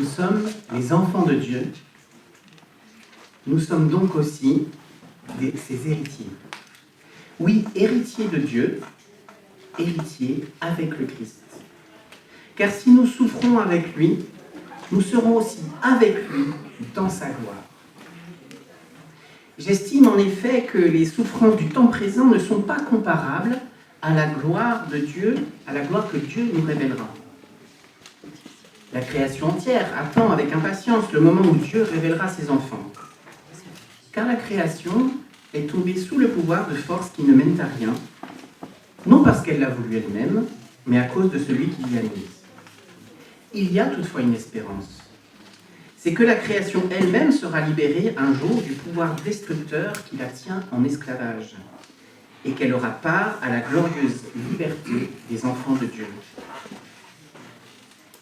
Nous sommes les enfants de Dieu. Nous sommes donc aussi ses héritiers. Oui, héritiers de Dieu, héritiers avec le Christ. Car si nous souffrons avec lui, nous serons aussi avec lui dans sa gloire. J'estime en effet que les souffrances du temps présent ne sont pas comparables à la gloire de Dieu, à la gloire que Dieu nous révélera. La création entière attend avec impatience le moment où Dieu révélera ses enfants. Car la création est tombée sous le pouvoir de forces qui ne mènent à rien, non parce qu'elle l'a voulu elle-même, mais à cause de celui qui l'y a mise. Il y a toutefois une espérance. C'est que la création elle-même sera libérée un jour du pouvoir destructeur qui la tient en esclavage, et qu'elle aura part à la glorieuse liberté des enfants de Dieu.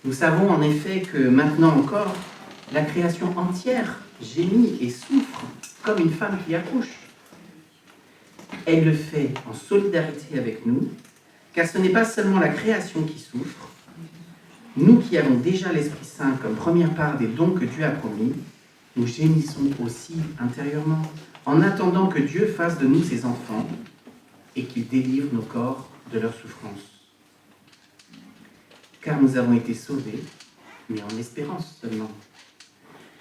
Nous savons en effet que maintenant encore, la création entière gémit et souffre comme une femme qui accouche. Elle le fait en solidarité avec nous, car ce n'est pas seulement la création qui souffre. Nous qui avons déjà l'Esprit Saint comme première part des dons que Dieu a promis, nous gémissons aussi intérieurement, en attendant que Dieu fasse de nous ses enfants et qu'il délivre nos corps de leur souffrance. Car nous avons été sauvés, mais en espérance seulement.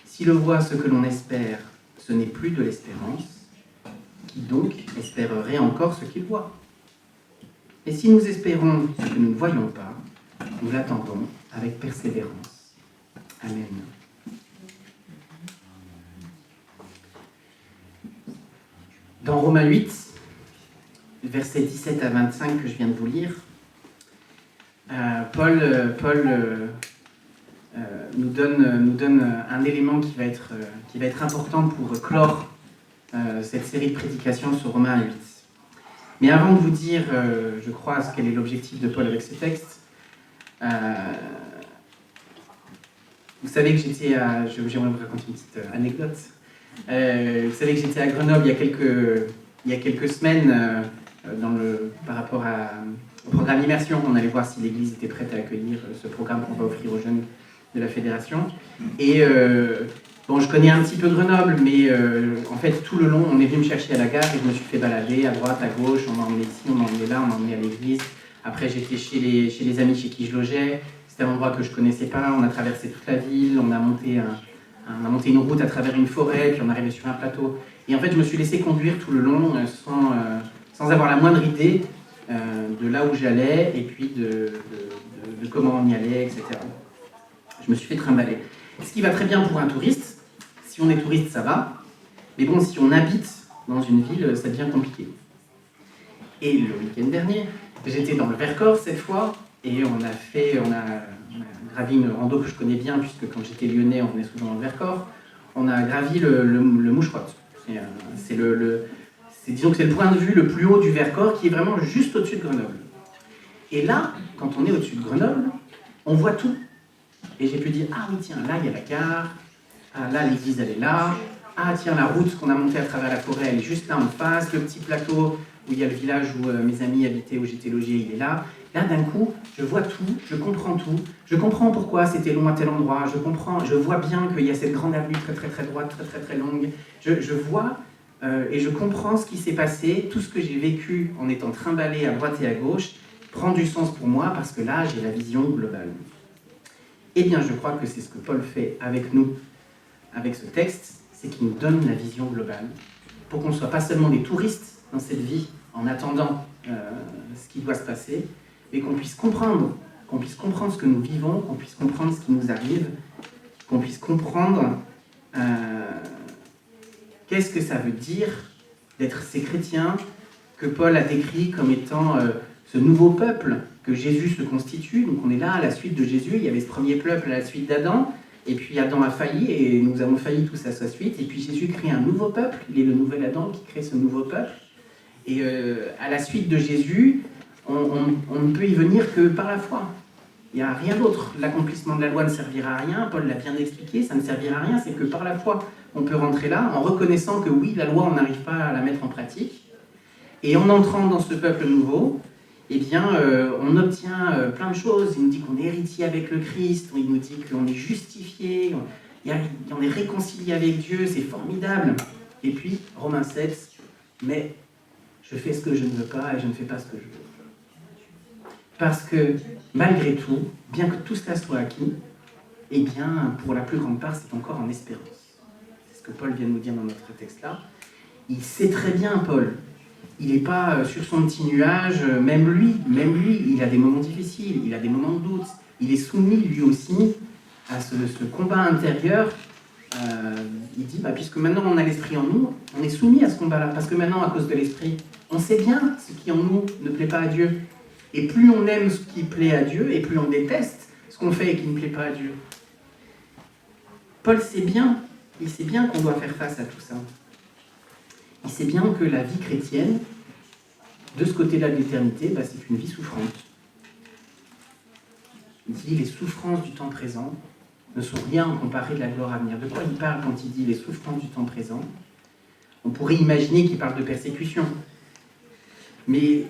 Si le voit ce que l'on espère, ce n'est plus de l'espérance, qui donc espérerait encore ce qu'il voit. Et si nous espérons ce que nous ne voyons pas, nous l'attendons avec persévérance. Amen. Dans Romains 8, versets 17 à 25 que je viens de vous lire, Paul nous donne un élément qui va être important pour clore cette série de prédications sur Romains 8. Mais avant de vous dire, je crois, quel est l'objectif de Paul avec ce texte, vous savez que j'étais à... J'aimerais vous raconter une petite anecdote. Vous savez que j'étais à Grenoble il y a quelques semaines par rapport au programme Immersion. On allait voir si l'Église était prête à accueillir ce programme qu'on va offrir aux jeunes de la Fédération. Et je connais un petit peu Grenoble, mais en fait, tout le long, on est venu me chercher à la gare et je me suis fait balader à droite, à gauche. On m'a emmené ici, on m'a emmené là, on m'a emmené à l'église. Après, j'étais chez les amis chez qui je logeais. C'était un endroit que je ne connaissais pas. On a traversé toute la ville. On a monté une route à travers une forêt, puis on est arrivé sur un plateau. Et en fait, je me suis laissé conduire tout le long sans avoir la moindre idée de là où j'allais et puis de comment on y allait, etc. Je me suis fait trimballer. Ce qui va très bien pour un touriste. Si on est touriste, ça va. Mais bon, si on habite dans une ville, ça devient compliqué. Et le week-end dernier, j'étais dans le Vercors cette fois, et on a gravi une rando que je connais bien, puisque quand j'étais lyonnais, on venait souvent dans le Vercors. On a gravi le Moucherotte. Disons que c'est le point de vue le plus haut du Vercors, qui est vraiment juste au-dessus de Grenoble. Et là, quand on est au-dessus de Grenoble, on voit tout. Et j'ai pu dire, ah oui, tiens, là, il y a la gare. Ah, là, l'église, elle est là. Ah, tiens, la route qu'on a montée à travers la forêt, elle est juste là en face. Le petit plateau où il y a le village où mes amis habitaient, où j'étais logé, il est là. Là, d'un coup, je vois tout, je comprends tout. Je comprends pourquoi c'était long à tel endroit. Je vois bien qu'il y a cette grande avenue très, très, très droite, très, très, très longue. Je vois et je comprends ce qui s'est passé. Tout ce que j'ai vécu en étant trimballé à droite et à gauche prend du sens pour moi parce que là, j'ai la vision globale. Eh bien, je crois que c'est ce que Paul fait avec nous, avec ce texte, c'est qu'il nous donne la vision globale, pour qu'on ne soit pas seulement des touristes dans cette vie, en attendant ce qui doit se passer, mais qu'on puisse comprendre ce que nous vivons, qu'on puisse comprendre ce qui nous arrive, qu'on puisse comprendre qu'est-ce que ça veut dire d'être ces chrétiens que Paul a décrit comme étant ce nouveau peuple que Jésus se constitue. Donc on est là à la suite de Jésus, il y avait ce premier peuple à la suite d'Adam, et puis Adam a failli, et nous avons failli tous à sa suite, et puis Jésus crée un nouveau peuple, il est le nouvel Adam qui crée ce nouveau peuple, et à la suite de Jésus, on ne peut y venir que par la foi. Il n'y a rien d'autre. L'accomplissement de la loi ne servira à rien, Paul l'a bien expliqué, ça ne servira à rien, c'est que par la foi, on peut rentrer là, en reconnaissant que oui, la loi, on n'arrive pas à la mettre en pratique, et en entrant dans ce peuple nouveau, eh bien, on obtient plein de choses. Il nous dit qu'on est héritier avec le Christ, il nous dit qu'on est justifié, on est réconcilié avec Dieu, c'est formidable. Et puis, Romains 7, mais je fais ce que je ne veux pas et je ne fais pas ce que je veux. Parce que, malgré tout, bien que tout cela soit acquis, eh bien, pour la plus grande part, c'est encore en espérance. C'est ce que Paul vient de nous dire dans notre texte-là. Il sait très bien, Paul, il n'est pas sur son petit nuage, même lui, il a des moments difficiles, il a des moments de doute, il est soumis lui aussi à ce combat intérieur. Il dit, puisque maintenant on a l'esprit en nous, on est soumis à ce combat-là, parce que maintenant, à cause de l'esprit, on sait bien ce qui en nous ne plaît pas à Dieu. Et plus on aime ce qui plaît à Dieu, et plus on déteste ce qu'on fait et qui ne plaît pas à Dieu. Paul sait bien, il sait bien qu'on doit faire face à tout ça. Il sait bien que la vie chrétienne, de ce côté-là de l'éternité, c'est une vie souffrante. Il dit les souffrances du temps présent ne sont rien en comparé de la gloire à venir. De quoi il parle quand il dit les souffrances du temps présent? On pourrait imaginer qu'il parle de persécution. Mais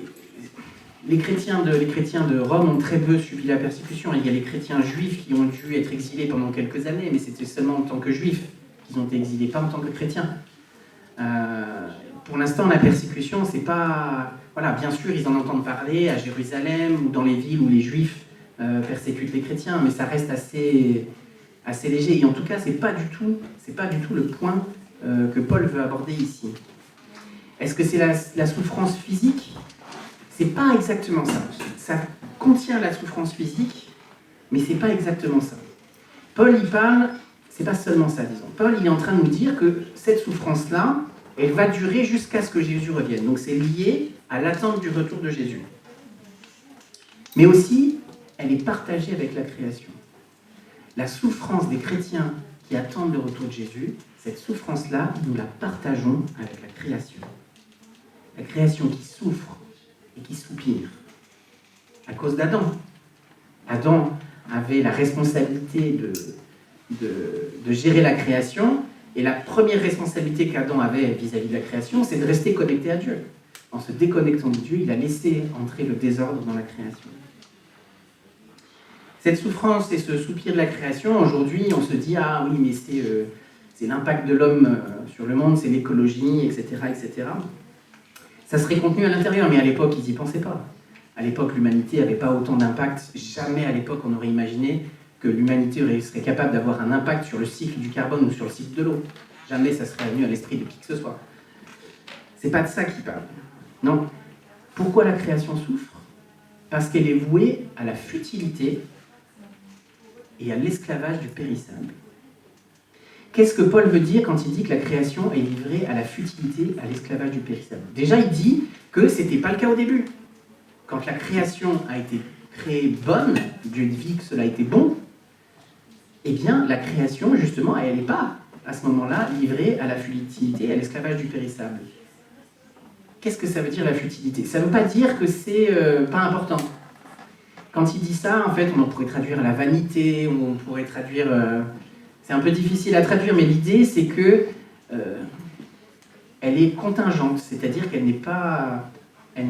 les chrétiens de Rome ont très peu subi la persécution. Il y a les chrétiens juifs qui ont dû être exilés pendant quelques années, mais c'était seulement en tant que juifs qu'ils ont été exilés, pas en tant que chrétiens. Pour l'instant, la persécution, c'est pas... Voilà, bien sûr, ils en entendent parler à Jérusalem ou dans les villes où les juifs persécutent les chrétiens, mais ça reste assez léger. Et en tout cas, c'est pas du tout le point que Paul veut aborder ici. Est-ce que c'est la souffrance physique? C'est pas exactement ça. Ça contient la souffrance physique, mais c'est pas exactement ça. Paul y parle, c'est pas seulement ça, disons. Paul, il est en train de nous dire que cette souffrance-là, elle va durer jusqu'à ce que Jésus revienne. Donc c'est lié à l'attente du retour de Jésus. Mais aussi, elle est partagée avec la création. La souffrance des chrétiens qui attendent le retour de Jésus, cette souffrance-là, nous la partageons avec la création. La création qui souffre et qui soupire. À cause d'Adam. Adam avait la responsabilité de gérer la création, et la première responsabilité qu'Adam avait vis-à-vis de la création, c'est de rester connecté à Dieu. En se déconnectant de Dieu, il a laissé entrer le désordre dans la création. Cette souffrance et ce soupir de la création, aujourd'hui, on se dit « Ah oui, mais c'est l'impact de l'homme sur le monde, c'est l'écologie, etc. etc. » Ça serait contenu à l'intérieur, mais à l'époque, ils n'y pensaient pas. À l'époque, l'humanité n'avait pas autant d'impact. Jamais à l'époque, on aurait imaginé que l'humanité serait capable d'avoir un impact sur le cycle du carbone ou sur le cycle de l'eau. Jamais ça serait venu à l'esprit de qui que ce soit. C'est pas de ça qu'il parle. Non. Pourquoi la création souffre? Parce qu'elle est vouée à la futilité et à l'esclavage du périssable. Qu'est-ce que Paul veut dire quand il dit que la création est livrée à la futilité, à l'esclavage du périssable? Déjà, il dit que ce n'était pas le cas au début. Quand la création a été créée bonne, Dieu dit que cela a été bon, eh bien, la création, justement, elle n'est pas, à ce moment-là, livrée à la futilité, à l'esclavage du périssable. Qu'est-ce que ça veut dire, la futilité? Ça ne veut pas dire que c'est pas important. Quand il dit ça, en fait, on pourrait traduire la vanité, on pourrait traduire... c'est un peu difficile à traduire, mais l'idée, c'est que elle est contingente, c'est-à-dire qu'elle n'est pas... elle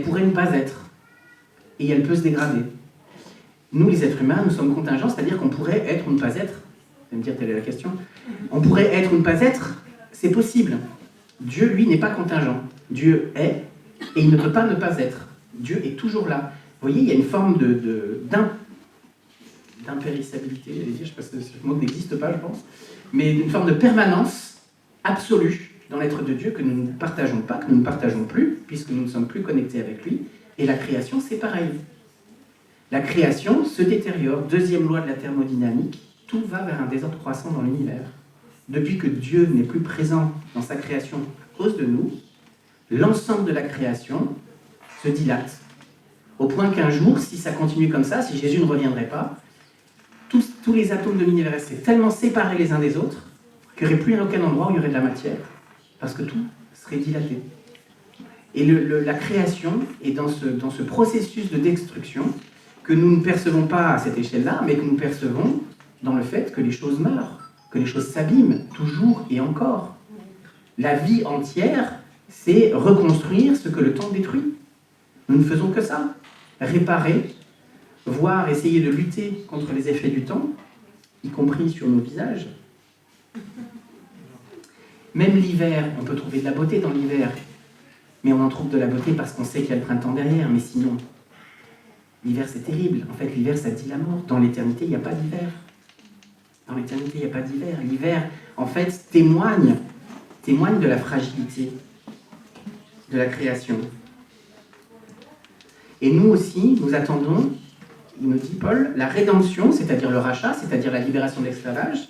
pourrait ne pas être. Et elle peut se dégrader. Nous, les êtres humains, nous sommes contingents, c'est-à-dire qu'on pourrait être ou ne pas être. Vous allez me dire, telle est la question. On pourrait être ou ne pas être, c'est possible. Dieu, lui, n'est pas contingent. Dieu est, et il ne peut pas ne pas être. Dieu est toujours là. Vous voyez, il y a une forme d'impérissabilité, j'allais dire, je ne sais pas si ce mot n'existe pas, je pense, mais une forme de permanence absolue dans l'être de Dieu que nous ne partageons pas, que nous ne partageons plus, puisque nous ne sommes plus connectés avec lui. Et la création, c'est pareil. La création se détériore. Deuxième loi de la thermodynamique, tout va vers un désordre croissant dans l'univers. Depuis que Dieu n'est plus présent dans sa création à cause de nous, l'ensemble de la création se dilate. Au point qu'un jour, si ça continue comme ça, si Jésus ne reviendrait pas, tous les atomes de l'univers seraient tellement séparés les uns des autres qu'il n'y aurait plus aucun endroit où il y aurait de la matière, parce que tout serait dilaté. Et la création est dans ce processus de destruction que nous ne percevons pas à cette échelle-là, mais que nous percevons dans le fait que les choses meurent, que les choses s'abîment, toujours et encore. La vie entière, c'est reconstruire ce que le temps détruit. Nous ne faisons que ça. Réparer, voire essayer de lutter contre les effets du temps, y compris sur nos visages. Même l'hiver, on peut trouver de la beauté dans l'hiver, mais on en trouve de la beauté parce qu'on sait qu'il y a le printemps derrière, mais sinon, l'hiver c'est terrible. En fait, l'hiver ça dit la mort. Dans l'éternité, il n'y a pas d'hiver. Dans l'éternité, il n'y a pas d'hiver. L'hiver, en fait, témoigne de la fragilité de la création. Et nous aussi, nous attendons, il nous dit Paul, la rédemption, c'est-à-dire le rachat, c'est-à-dire la libération de l'esclavage,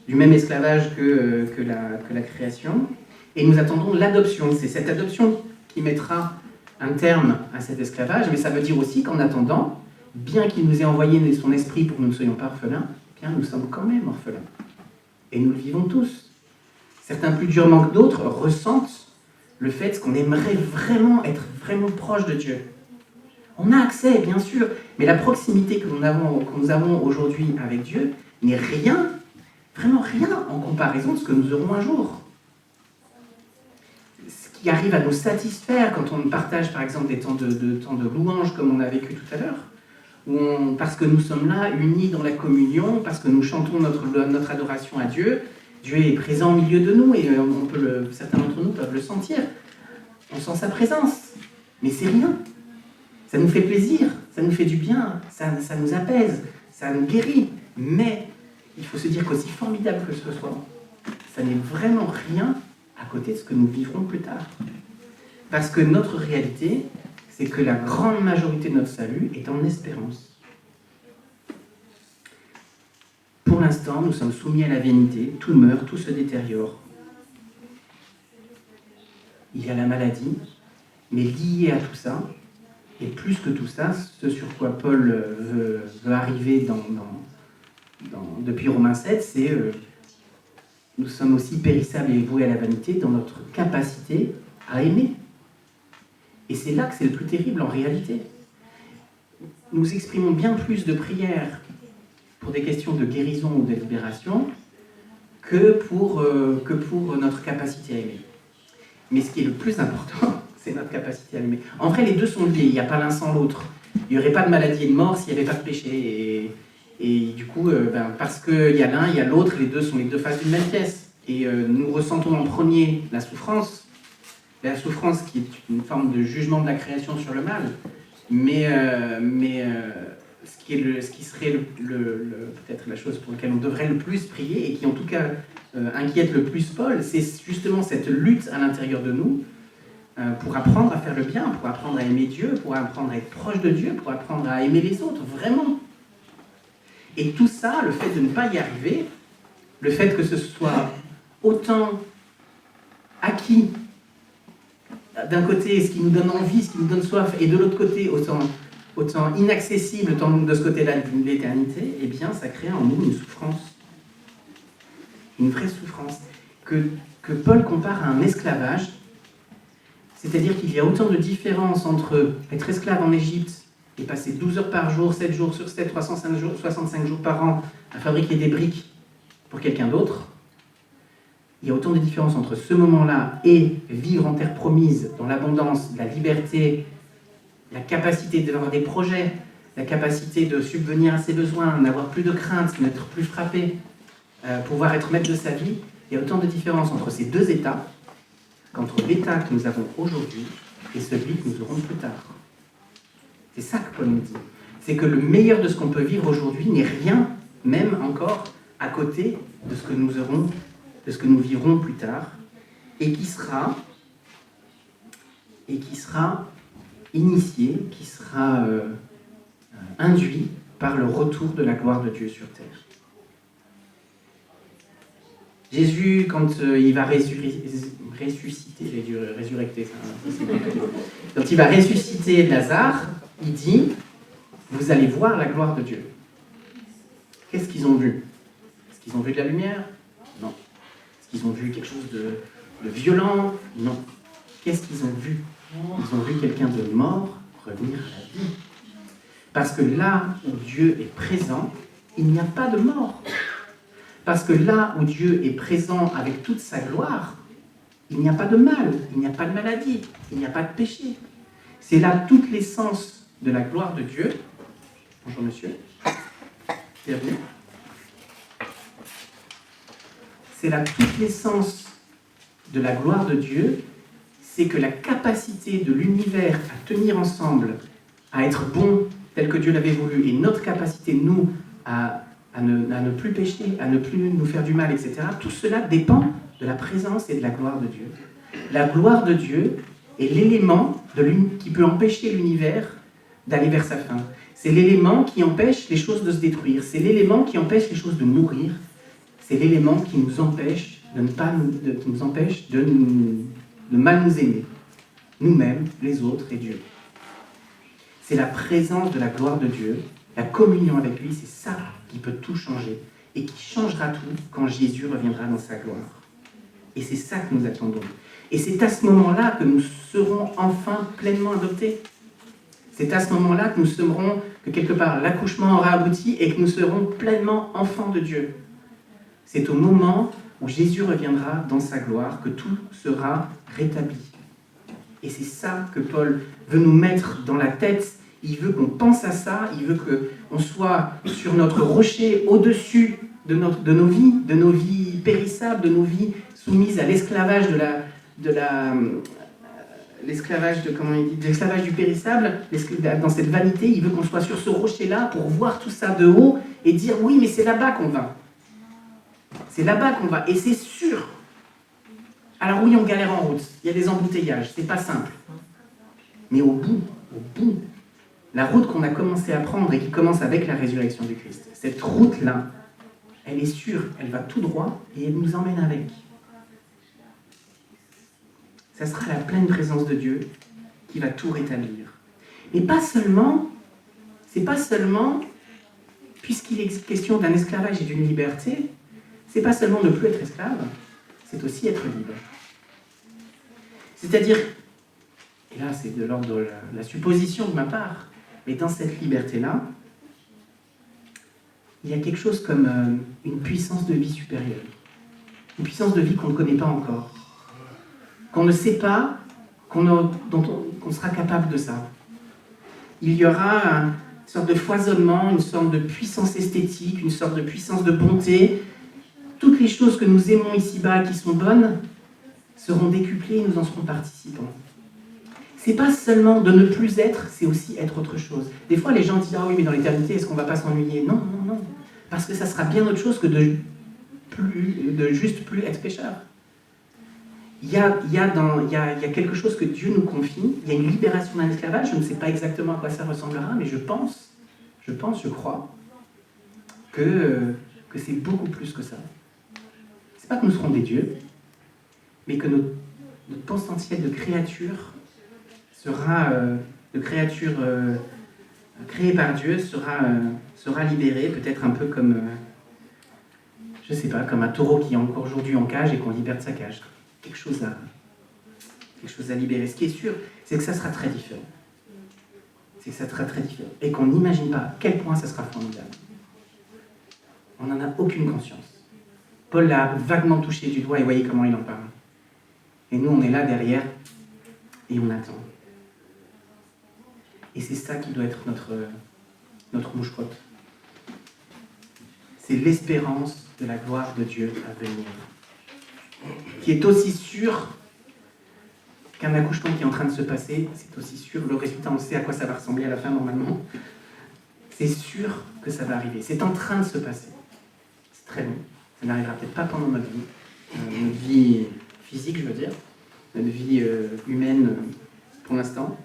du même esclavage que la création, et nous attendons l'adoption. C'est cette adoption qui mettra un terme à cet esclavage, mais ça veut dire aussi qu'en attendant, bien qu'il nous ait envoyé son esprit pour que nous ne soyons pas orphelins, bien nous sommes quand même orphelins. Et nous le vivons tous. Certains plus durement que d'autres ressentent le fait qu'on aimerait vraiment être vraiment proche de Dieu. On a accès, bien sûr, mais la proximité que nous avons aujourd'hui avec Dieu n'est rien, vraiment rien, en comparaison de ce que nous aurons un jour. Ce qui arrive à nous satisfaire quand on partage, par exemple, des temps de louange, comme on a vécu tout à l'heure, parce que nous sommes là, unis dans la communion, parce que nous chantons notre adoration à Dieu. Dieu est présent au milieu de nous et certains d'entre nous peuvent le sentir. On sent sa présence, mais c'est rien. Ça nous fait plaisir, ça nous fait du bien, ça nous apaise, ça nous guérit. Mais il faut se dire qu'aussi formidable que ce soit, ça n'est vraiment rien à côté de ce que nous vivrons plus tard. Parce que notre réalité, c'est que la grande majorité de notre salut est en espérance. Pour l'instant, nous sommes soumis à la vanité, tout meurt, tout se détériore. Il y a la maladie, mais lié à tout ça, et plus que tout ça, ce sur quoi Paul veut arriver depuis Romains 7, c'est nous sommes aussi périssables et voués à la vanité dans notre capacité à aimer. Et c'est là que c'est le plus terrible en réalité. Nous exprimons bien plus de prières pour des questions de guérison ou de libération que pour notre capacité à aimer. Mais ce qui est le plus important, c'est notre capacité à aimer. En vrai, les deux sont liés, il n'y a pas l'un sans l'autre. Il n'y aurait pas de maladie et de mort s'il n'y avait pas de péché. Et du coup, parce qu'il y a l'un, il y a l'autre, les deux sont les deux faces d'une même pièce. Et nous ressentons en premier la souffrance qui est une forme de jugement de la création sur le mal, mais ce qui serait peut-être la chose pour laquelle on devrait le plus prier et qui en tout cas inquiète le plus Paul, c'est justement cette lutte à l'intérieur de nous pour apprendre à faire le bien, pour apprendre à aimer Dieu, pour apprendre à être proche de Dieu, pour apprendre à aimer les autres, vraiment. Et tout ça, le fait de ne pas y arriver, le fait que ce soit autant acquis d'un côté, ce qui nous donne envie, ce qui nous donne soif, et de l'autre côté, autant inaccessible de ce côté-là de l'éternité, eh bien, ça crée en nous une souffrance. Une vraie souffrance. Que Paul compare à un esclavage, c'est-à-dire qu'il y a autant de différence entre être esclave en Égypte et passer 12 heures par jour, 7 jours sur 7, 65 jours par an à fabriquer des briques pour quelqu'un d'autre. Il y a autant de différences entre ce moment-là et vivre en terre promise, dans l'abondance, la liberté, la capacité d'avoir des projets, la capacité de subvenir à ses besoins, n'avoir plus de crainte, n'être plus frappé, pouvoir être maître de sa vie. Il y a autant de différences entre ces deux états qu'entre l'état que nous avons aujourd'hui et celui que nous aurons plus tard. C'est ça que Paul nous dit. C'est que le meilleur de ce qu'on peut vivre aujourd'hui n'est rien, même encore, à côté de ce que nous aurons, de ce que nous vivrons plus tard, et qui sera initié, qui sera induit par le retour de la gloire de Dieu sur terre. Jésus, quand il va ressusciter, j'ai dû résurrecter ça, quand il va ressusciter Lazare, il dit, vous allez voir la gloire de Dieu. Qu'est-ce qu'ils ont vu? Est-ce qu'ils ont vu de la lumière? Non. Est-ce qu'ils ont vu quelque chose de violent? Non. Qu'est-ce qu'ils ont vu? Ils ont vu quelqu'un de mort revenir à la vie. Parce que là où Dieu est présent, il n'y a pas de mort. Parce que là où Dieu est présent avec toute sa gloire, il n'y a pas de mal, il n'y a pas de maladie, il n'y a pas de péché. C'est là toute l'essence de la gloire de Dieu. Bonjour monsieur. Bienvenue. C'est là toute l'essence de la gloire de Dieu, c'est que la capacité de l'univers à tenir ensemble, à être bon tel que Dieu l'avait voulu, et notre capacité, nous, à ne plus pécher, à ne plus nous faire du mal, etc., tout cela dépend de la présence et de la gloire de Dieu. La gloire de Dieu est l'élément qui peut empêcher l'univers d'aller vers sa fin. C'est l'élément qui empêche les choses de se détruire. C'est l'élément qui empêche les choses de mourir. C'est l'élément qui nous empêche de mal nous aimer, nous-mêmes, les autres et Dieu. C'est la présence de la gloire de Dieu, la communion avec lui, c'est ça qui peut tout changer et qui changera tout quand Jésus reviendra dans sa gloire. Et c'est ça que nous attendons. Et c'est à ce moment-là que nous serons enfin pleinement adoptés. C'est à ce moment-là que nous saurons que quelque part l'accouchement aura abouti et que nous serons pleinement enfants de Dieu. C'est au moment où Jésus reviendra dans sa gloire que tout sera rétabli. Et c'est ça que Paul veut nous mettre dans la tête. Il veut qu'on pense à ça, il veut qu'on soit sur notre rocher au-dessus de nos vies périssables, de nos vies soumises à l'esclavage l'esclavage du périssable, dans cette vanité. Il veut qu'on soit sur ce rocher-là pour voir tout ça de haut et dire oui, mais c'est là-bas qu'on va. C'est là-bas qu'on va, et c'est sûr. Alors oui, on galère en route, il y a des embouteillages, c'est pas simple. Mais au bout, la route qu'on a commencé à prendre et qui commence avec la résurrection du Christ, cette route-là, elle est sûre, elle va tout droit et elle nous emmène avec. Ça sera la pleine présence de Dieu qui va tout rétablir. Et c'est pas seulement, puisqu'il est question d'un esclavage et d'une liberté, c'est pas seulement ne plus être esclave, c'est aussi être libre. C'est-à-dire, et là c'est de l'ordre de la supposition de ma part, mais dans cette liberté-là, il y a quelque chose comme une puissance de vie supérieure. Une puissance de vie qu'on ne connaît pas encore. Qu'on ne sait pas, qu'on sera capable de ça. Il y aura une sorte de foisonnement, une sorte de puissance esthétique, une sorte de puissance de bonté. Toutes les choses que nous aimons ici-bas, qui sont bonnes, seront décuplées et nous en serons participants. C'est pas seulement de ne plus être, c'est aussi être autre chose. Des fois, les gens disent « Ah oui, mais dans l'éternité, est-ce qu'on va pas s'ennuyer ?» Non. Parce que ça sera bien autre chose que de juste plus être pécheur. Il y a quelque chose que Dieu nous confie, il y a une libération d'un esclavage, je ne sais pas exactement à quoi ça ressemblera, mais je crois, que c'est beaucoup plus que ça. C'est pas que nous serons des dieux, mais que notre potentiel de créature créée par Dieu sera libéré, peut-être un peu comme, je sais pas, comme un taureau qui est encore aujourd'hui en cage et qu'on libère de sa cage. Quelque chose à libérer. Ce qui est sûr, c'est que ça sera très différent. Et qu'on n'imagine pas à quel point ça sera formidable. On n'en a aucune conscience. Paul l'a vaguement touché du doigt et voyez comment il en parle. Et nous, on est là derrière et on attend. Et c'est ça qui doit être notre mouche-crotte. C'est l'espérance de la gloire de Dieu à venir. Qui est aussi sûr qu'un accouchement qui est en train de se passer, c'est aussi sûr, le résultat, on sait à quoi ça va ressembler à la fin normalement. C'est sûr que ça va arriver. C'est en train de se passer. C'est très bon. Ça n'arrivera peut-être pas pendant notre vie physique, je veux dire, notre vie humaine pour l'instant,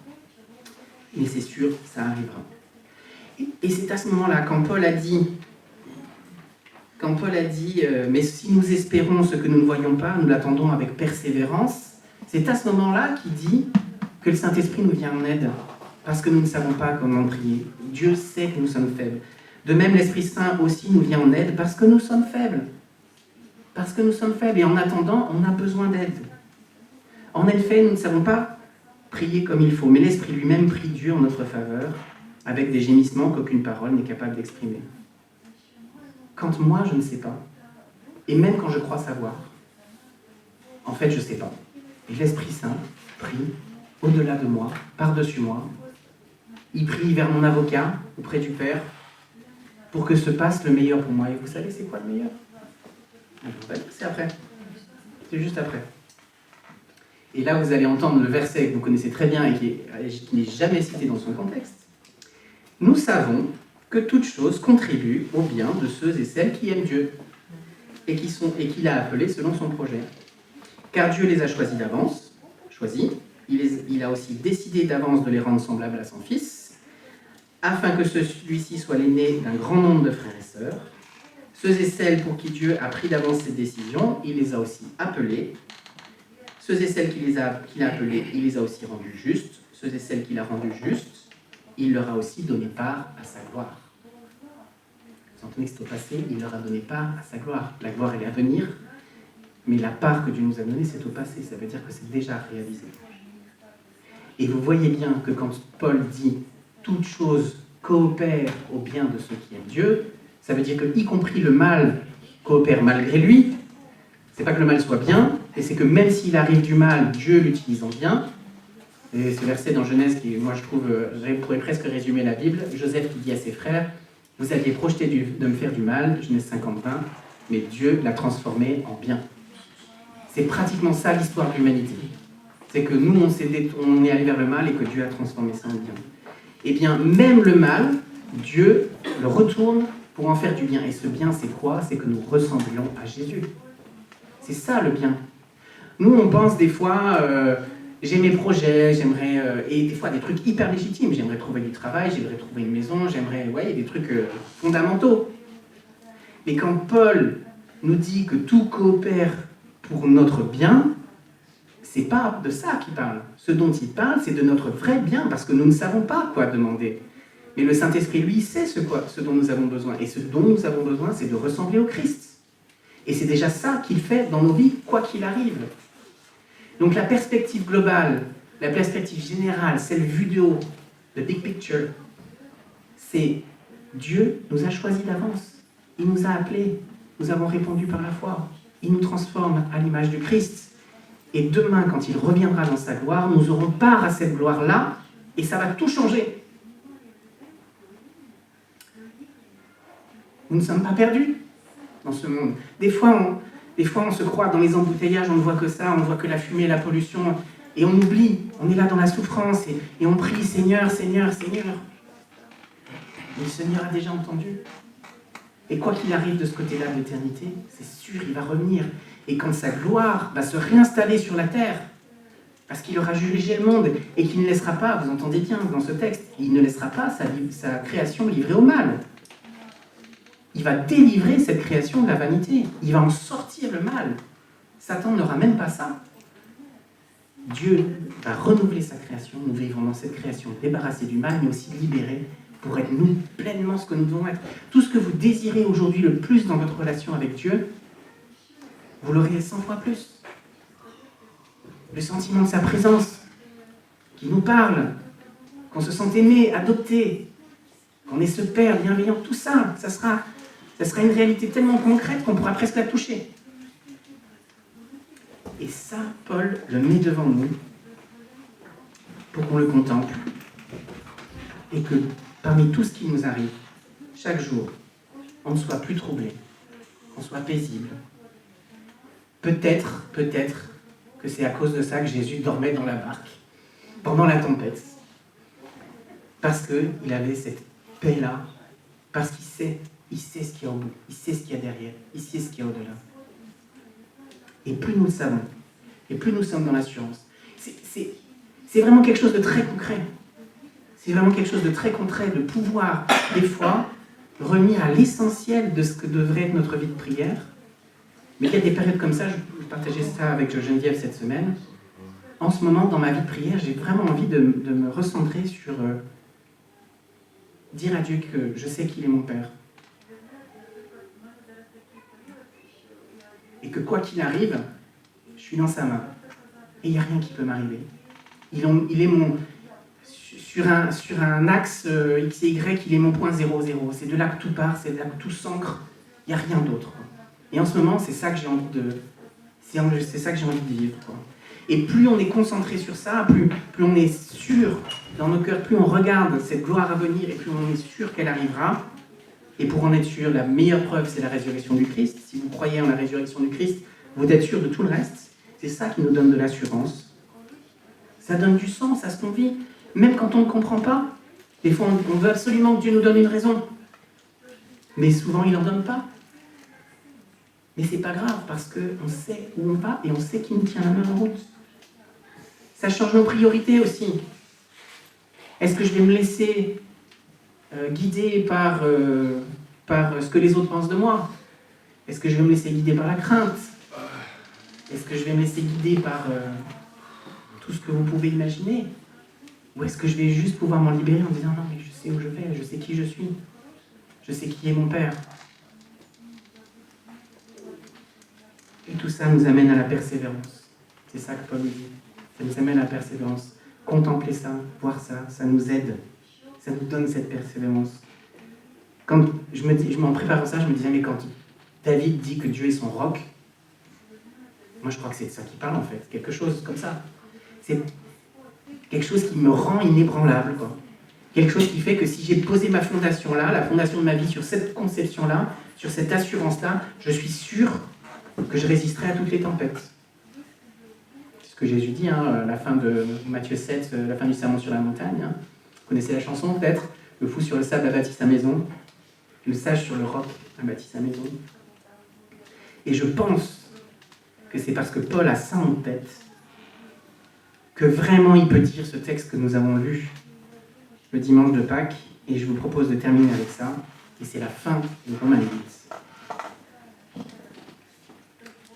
mais c'est sûr, ça arrivera. Et c'est à ce moment-là, quand Paul a dit mais si nous espérons ce que nous ne voyons pas, nous l'attendons avec persévérance, c'est à ce moment-là qu'il dit que le Saint-Esprit nous vient en aide, parce que nous ne savons pas comment prier. Dieu sait que nous sommes faibles. De même, l'Esprit Saint aussi nous vient en aide, parce que nous sommes faibles. Et en attendant, on a besoin d'aide. En effet, nous ne savons pas prier comme il faut, mais l'Esprit lui-même prie Dieu en notre faveur, avec des gémissements qu'aucune parole n'est capable d'exprimer. Quand moi, je ne sais pas, et même quand je crois savoir, en fait, je ne sais pas. Et l'Esprit Saint prie au-delà de moi, par-dessus moi. Il prie vers mon avocat, auprès du Père, pour que se passe le meilleur pour moi. Et vous savez, c'est quoi le meilleur? C'est après. C'est juste après. Et là, vous allez entendre le verset que vous connaissez très bien et qui n'est jamais cité dans son contexte. Nous savons que toute chose contribue au bien de ceux et celles qui aiment Dieu et qu'il a appelés selon son projet. Car Dieu les a choisis d'avance, il a aussi décidé d'avance de les rendre semblables à son Fils, afin que celui-ci soit l'aîné d'un grand nombre de frères et sœurs. Ceux et celles pour qui Dieu a pris d'avance cette décision, il les a aussi appelés. Ceux et celles qu'il a appelés, il les a aussi rendus justes. Ceux et celles qu'il a rendus justes, il leur a aussi donné part à sa gloire. Vous entendez que c'est au passé, il leur a donné part à sa gloire. La gloire, elle est à venir, mais la part que Dieu nous a donnée, c'est au passé. Ça veut dire que c'est déjà réalisé. Et vous voyez bien que quand Paul dit « toute chose coopère au bien de ceux qui aiment Dieu », ça veut dire que, y compris le mal, coopère malgré lui. C'est pas que le mal soit bien, et c'est que même s'il arrive du mal, Dieu l'utilise en bien. Et ce verset dans Genèse qui, moi, je trouve, pourrait presque résumer la Bible. Joseph qui dit à ses frères, « Vous aviez projeté de me faire du mal, Genèse 50-20, mais Dieu l'a transformé en bien. » C'est pratiquement ça l'histoire de l'humanité. C'est que nous, on est allé vers le mal et que Dieu a transformé ça en bien. Eh bien, même le mal, Dieu le retourne pour en faire du bien. Et ce bien, c'est quoi? C'est que nous ressemblions à Jésus. C'est ça le bien. Nous, on pense des fois, j'ai mes projets, j'aimerais, et des fois des trucs hyper légitimes. J'aimerais trouver du travail, j'aimerais trouver une maison, j'aimerais, des trucs fondamentaux. Mais quand Paul nous dit que tout coopère pour notre bien, c'est pas de ça qu'il parle. Ce dont il parle, c'est de notre vrai bien, parce que nous ne savons pas quoi demander. Mais le Saint-Esprit, lui, sait ce dont nous avons besoin. Et ce dont nous avons besoin, c'est de ressembler au Christ. Et c'est déjà ça qu'il fait dans nos vies, quoi qu'il arrive. Donc la perspective globale, la perspective générale, celle vue de haut, the big picture, c'est Dieu nous a choisis d'avance. Il nous a appelés. Nous avons répondu par la foi. Il nous transforme à l'image du Christ. Et demain, quand il reviendra dans sa gloire, nous aurons part à cette gloire-là, et ça va tout changer. Nous ne sommes pas perdus dans ce monde. Des fois, on se croit dans les embouteillages, on ne voit que ça, on ne voit que la fumée, la pollution, et on oublie, on est là dans la souffrance, et on prie, Seigneur, Seigneur, Seigneur. Mais le Seigneur a déjà entendu. Et quoi qu'il arrive de ce côté-là de l'éternité, c'est sûr, il va revenir. Et quand sa gloire va se réinstaller sur la terre, parce qu'il aura jugé le monde, et qu'il ne laissera pas, vous entendez bien dans ce texte, il ne laissera pas sa création livrée au mal. Il va délivrer cette création de la vanité. Il va en sortir le mal. Satan n'aura même pas ça. Dieu va renouveler sa création. Nous vivons dans cette création débarrassés du mal, mais aussi libérés pour être nous pleinement ce que nous devons être. Tout ce que vous désirez aujourd'hui le plus dans votre relation avec Dieu, vous l'aurez 100 fois plus. Le sentiment de sa présence, qui nous parle, qu'on se sent aimé, adopté, qu'on est ce Père bienveillant, tout ça, ça sera une réalité tellement concrète qu'on pourra presque la toucher. Et ça, Paul le met devant nous pour qu'on le contemple. Et que parmi tout ce qui nous arrive, chaque jour, on ne soit plus troublé, qu'on soit paisible. Peut-être que c'est à cause de ça que Jésus dormait dans la barque, pendant la tempête. Parce qu'il avait cette paix-là, parce qu'il sait ce qu'il y a au bout, il sait ce qu'il y a derrière, il sait ce qu'il y a au-delà. Et plus nous le savons, et plus nous sommes dans l'assurance. C'est vraiment quelque chose de très concret. C'est vraiment quelque chose de très concret, de pouvoir, des fois, revenir à l'essentiel de ce que devrait être notre vie de prière. Mais il y a des périodes comme ça, je partageais ça avec Geneviève cette semaine. En ce moment, dans ma vie de prière, j'ai vraiment envie de me recentrer sur dire à Dieu que je sais qu'il est mon Père. Et que quoi qu'il arrive, je suis dans sa main. Et il n'y a rien qui peut m'arriver. Il est mon... Sur un axe X et Y, il est mon point 0,0. C'est de là que tout part, c'est de là que tout s'ancre. Il n'y a rien d'autre. Et en ce moment, c'est ça que j'ai envie de vivre. Et plus on est concentré sur ça, plus on est sûr dans nos cœurs, plus on regarde cette gloire à venir et plus on est sûr qu'elle arrivera. Et pour en être sûr, la meilleure preuve, c'est la résurrection du Christ. Si vous croyez en la résurrection du Christ, vous êtes sûr de tout le reste. C'est ça qui nous donne de l'assurance. Ça donne du sens à ce qu'on vit. Même quand on ne comprend pas, des fois on veut absolument que Dieu nous donne une raison. Mais souvent, il n'en donne pas. Mais c'est pas grave, parce qu'on sait où on va et on sait qui nous tient la main en route. Ça change nos priorités aussi. Est-ce que je vais me laisser guider par ce que les autres pensent de moi? Est-ce que je vais me laisser guider par la crainte? Est-ce que je vais me laisser guider par tout ce que vous pouvez imaginer? Ou est-ce que je vais juste pouvoir m'en libérer en disant non, mais je sais où je vais, je sais qui je suis, je sais qui est mon Père? Et tout ça nous amène à la persévérance. C'est ça que Paul dit. Ça nous amène à la persévérance. Contempler ça, voir ça, ça nous aide. Ça nous donne cette persévérance. Quand m'en préparant ça, je me disais, mais quand David dit que Dieu est son roc, moi je crois que c'est de ça qu'il parle en fait. Quelque chose comme ça. C'est quelque chose qui me rend inébranlable, quoi. Quelque chose qui fait que si j'ai posé ma fondation là, la fondation de ma vie sur cette conception-là, sur cette assurance-là, je suis sûr que je résisterai à toutes les tempêtes. C'est ce que Jésus dit, hein, la fin de Matthieu 7, la fin du sermon sur la montagne. Hein. Vous connaissez la chanson peut-être? Le fou sur le sable a bâti sa maison, le sage sur le roc a bâti sa maison. Et je pense que c'est parce que Paul a ça en tête que vraiment il peut dire ce texte que nous avons lu le dimanche de Pâques. Et je vous propose de terminer avec ça. Et c'est la fin de Romains 8.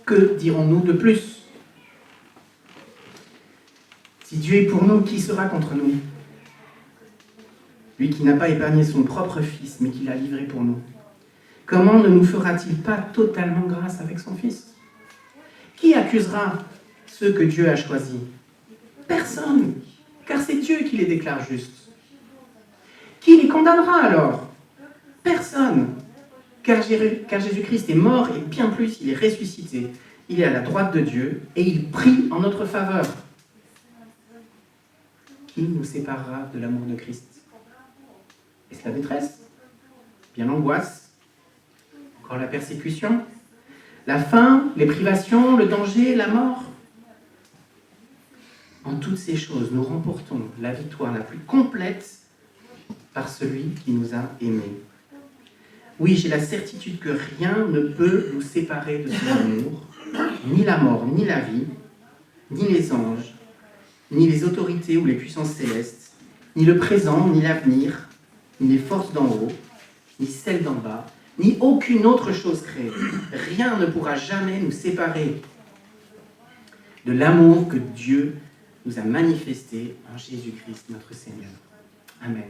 Que dirons-nous de plus? Si Dieu est pour nous, qui sera contre nous? Lui qui n'a pas épargné son propre Fils, mais qui l'a livré pour nous. Comment ne nous fera-t-il pas totalement grâce avec son Fils? Qui accusera ceux que Dieu a choisis? Personne, car c'est Dieu qui les déclare justes. Qui les condamnera alors? Personne. Car Jésus-Christ est mort et bien plus, il est ressuscité. Il est à la droite de Dieu et il prie en notre faveur. Qui nous séparera de l'amour de Christ? Est-ce la détresse? Bien l'angoisse? Encore la persécution? La faim? Les privations? Le danger? La mort? En toutes ces choses, nous remportons la victoire la plus complète par celui qui nous a aimés. Oui, j'ai la certitude que rien ne peut nous séparer de son amour, ni la mort, ni la vie, ni les anges, ni les autorités ou les puissances célestes, ni le présent, ni l'avenir, ni les forces d'en haut, ni celles d'en bas, ni aucune autre chose créée. Rien ne pourra jamais nous séparer de l'amour que Dieu nous a manifesté en Jésus-Christ, notre Seigneur. Amen.